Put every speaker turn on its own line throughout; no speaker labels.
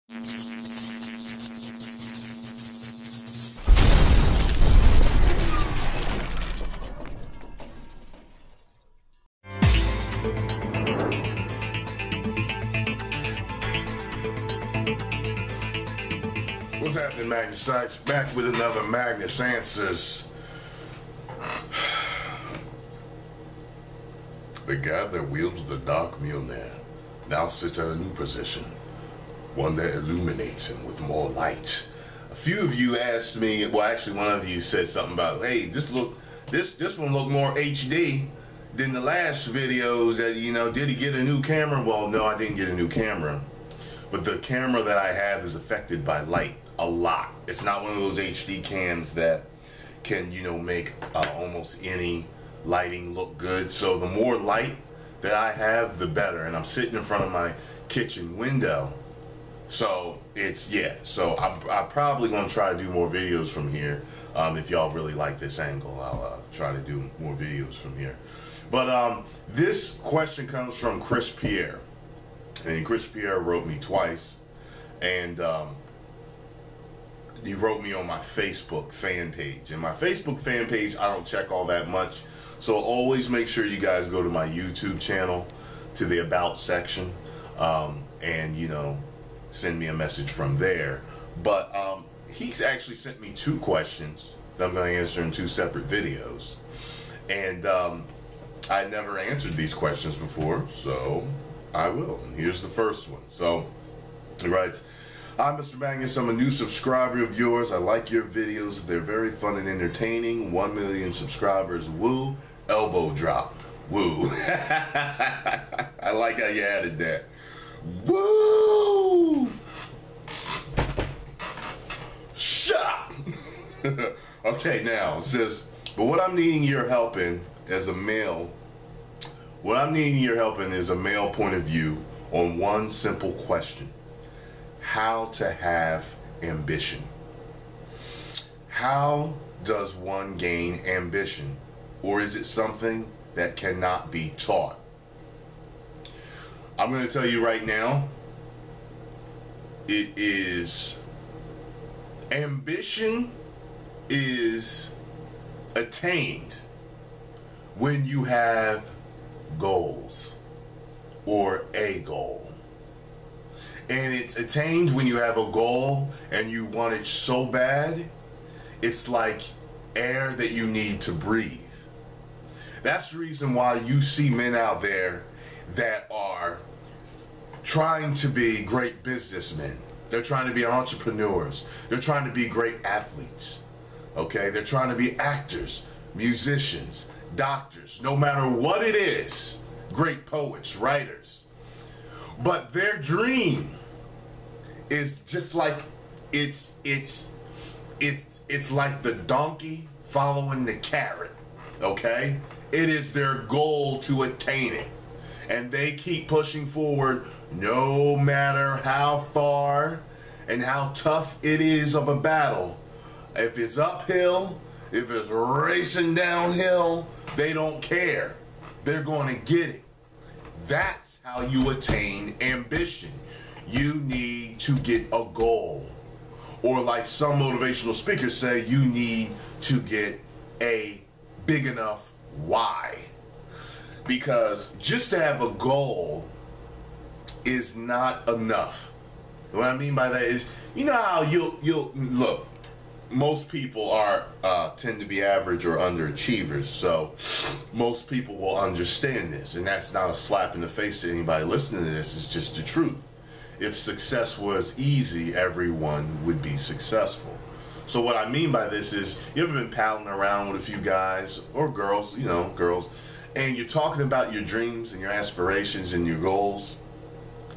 What's happening, Magnus Sites? Back with another Magnus Answers. The guy that wields the dark Mjolnir now sits at a new position, one that illuminates him with more light. A few of you asked me, well, actually one of you said something about, hey, this one look more HD than the last videos that, you know, did he get a new camera? Well, no, I didn't get a new camera. But the camera that I have is affected by light a lot. It's not one of those HD cams that can, you know, make almost any lighting look good. So the more light that I have, the better. And I'm sitting in front of my kitchen window. So it's, yeah. So I'm probably going to try to do more videos from here. If y'all really like this angle, I'll try to do more videos from here. But this question comes from Chris Pierre. And Chris Pierre wrote me twice, and he wrote me on my Facebook fan page. And my Facebook fan page, I don't check all that much, so always make sure you guys go to my YouTube channel, to the About section, and, you know, send me a message from there. But he's actually sent me two questions that I'm going to answer in two separate videos. And I never answered these questions before, so I will. And here's the first one. So he writes, "Hi, Mr. Magnus. I'm a new subscriber of yours. I like your videos. They're very fun and entertaining. 1 million subscribers. Woo. Elbow drop. Woo." I like how you added that. Woo. Shot. Okay, now it says, but what I'm needing your help in as a male, is a male point of view on one simple question: how to have ambition. How does one gain ambition? Or is it something that cannot be taught? I'm going to tell you right now, ambition is attained when you have goals, or a goal. And it's attained when you have a goal and you want it so bad, it's like air that you need to breathe. That's the reason why you see men out there that are trying to be great businessmen. They're trying to be entrepreneurs. They're trying to be great athletes. Okay? They're trying to be actors, musicians, doctors, no matter what it is, great poets, writers. But their dream is just like, it's like the donkey following the carrot, okay? It is their goal to attain it. And they keep pushing forward no matter how far and how tough it is of a battle. If it's uphill, if it's racing downhill, they don't care. They're going to get it. That's how you attain ambition. You need to get a goal. Or like some motivational speakers say, you need to get a big enough why. Because just to have a goal is not enough. What I mean by that is, you know how you'll look, most people tend to be average or underachievers, so most people will understand this, and that's not a slap in the face to anybody listening to this. It's just the truth. If success was easy, everyone would be successful. So what I mean by this is, you ever been palling around with a few guys or girls, you know, girls, and you're talking about your dreams and your aspirations and your goals,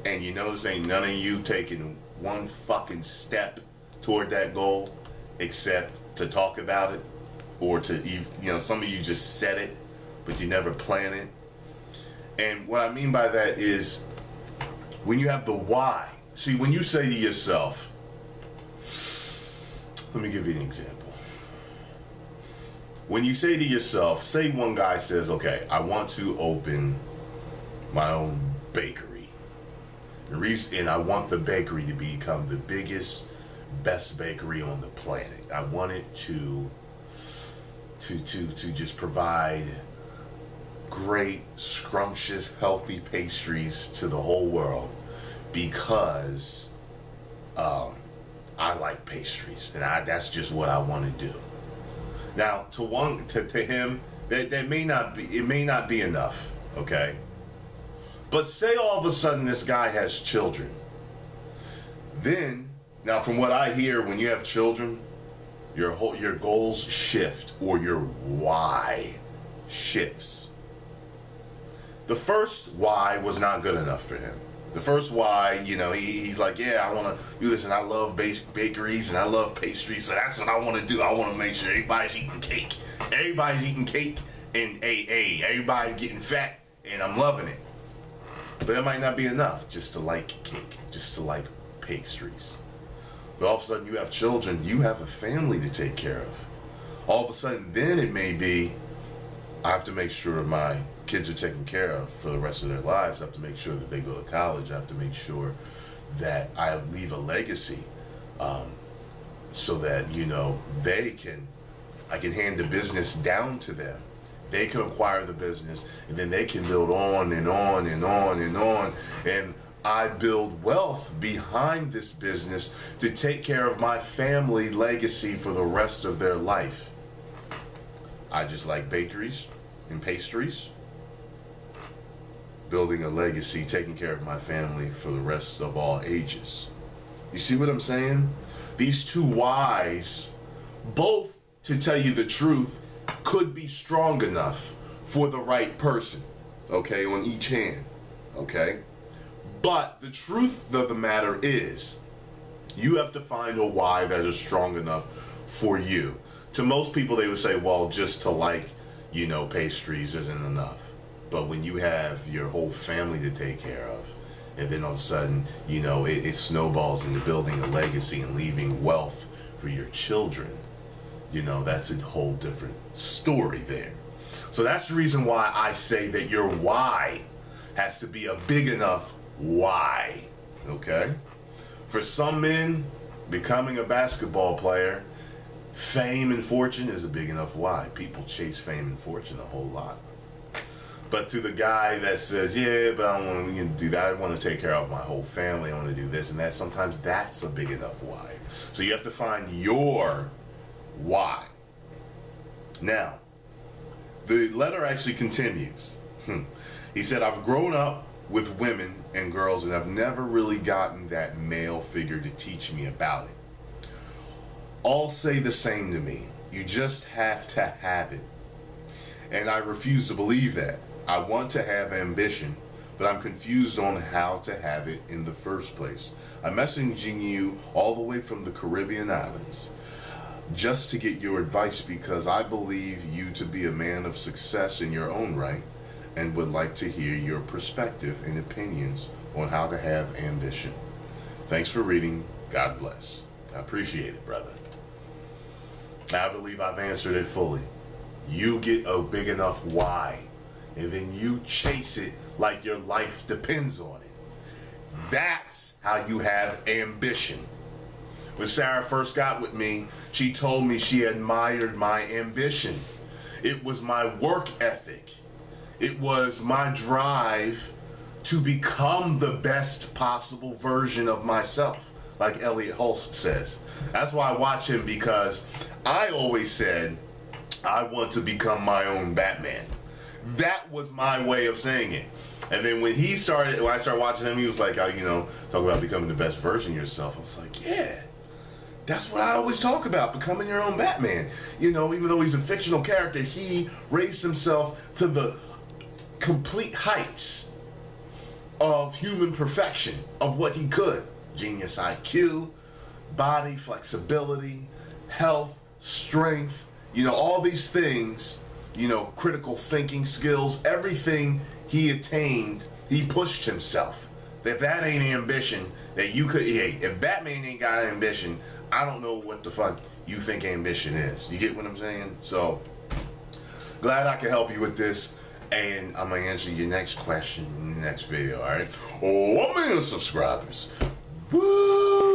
and you notice ain't none of you taking one fucking step toward that goal except to talk about it, or to, you know, some of you just said it, but you never plan it. And what I mean by that is, when you have the why, see, when you say to yourself, let me give you an example. When you say to yourself, say one guy says, okay, I want to open my own bakery. And I want the bakery to become the biggest, best bakery on the planet. I want it to just provide great, scrumptious, healthy pastries to the whole world, because I like pastries, and that's just what I want to do. Now, to him, that may not be, it may not be enough, okay? But say all of a sudden this guy has children. Then, now from what I hear, when you have children, your goals shift, or your why shifts. The first why was not good enough for him. The first why, you know, he's like, yeah, I want to do this, and I love bakeries, and I love pastries, so that's what I want to do. I want to make sure everybody's eating cake. Everybody's eating cake and AA. Everybody's getting fat, and I'm loving it. But it might not be enough just to like cake, just to like pastries. But all of a sudden you have children, you have a family to take care of. All of a sudden then it may be, I have to make sure my kids are taken care of for the rest of their lives. I have to make sure that they go to college. I have to make sure that I leave a legacy, so that, you know, I can hand the business down to them. They can acquire the business, and then they can build on and on and on and on. And I build wealth behind this business to take care of my family legacy for the rest of their life. I just like bakeries and pastries. Building a legacy, taking care of my family for the rest of all ages. You see what I'm saying? These two whys, both, to tell you the truth, could be strong enough for the right person, okay, on each hand, okay? But the truth of the matter is, you have to find a why that is strong enough for you. To most people, they would say, well, just to like, you know, pastries isn't enough. But when you have your whole family to take care of, and then all of a sudden, you know, it snowballs into building a legacy and leaving wealth for your children, you know, that's a whole different story there. So that's the reason why I say that your why has to be a big enough why, okay? For some men, becoming a basketball player, fame and fortune is a big enough why. People chase fame and fortune a whole lot. But to the guy that says, yeah, but I don't want to do that, I want to take care of my whole family, I want to do this and that, sometimes that's a big enough why. So you have to find your why. Now, the letter actually continues. He said, I've grown up with women and girls, and I've never really gotten that male figure to teach me about it. All say the same to me. You just have to have it. And I refuse to believe that. I want to have ambition, but I'm confused on how to have it in the first place. I'm messaging you all the way from the Caribbean islands just to get your advice, because I believe you to be a man of success in your own right, and would like to hear your perspective and opinions on how to have ambition. Thanks for reading. God bless. I appreciate it, brother. I believe I've answered it fully. You get a big enough why, and then you chase it like your life depends on it. That's how you have ambition. When Sarah first got with me, she told me she admired my ambition. It was my work ethic. It was my drive to become the best possible version of myself, like Elliot Hulse says. That's why I watch him, because I always said, I want to become my own Batman. That was my way of saying it. And then when I started watching him, he was like, you know, talk about becoming the best version of yourself. I was like, yeah, that's what I always talk about, becoming your own Batman. You know, even though he's a fictional character, he raised himself to the complete heights of human perfection, of what he could. Genius IQ, body, flexibility, health, strength, you know, all these things, you know, critical thinking skills, everything he attained, he pushed himself. If that ain't ambition, that you could, hey, if Batman ain't got ambition, I don't know what the fuck you think ambition is. You get what I'm saying? So, glad I could help you with this. And I'm going to answer your next question in the next video, alright? 1 million subscribers. Woo!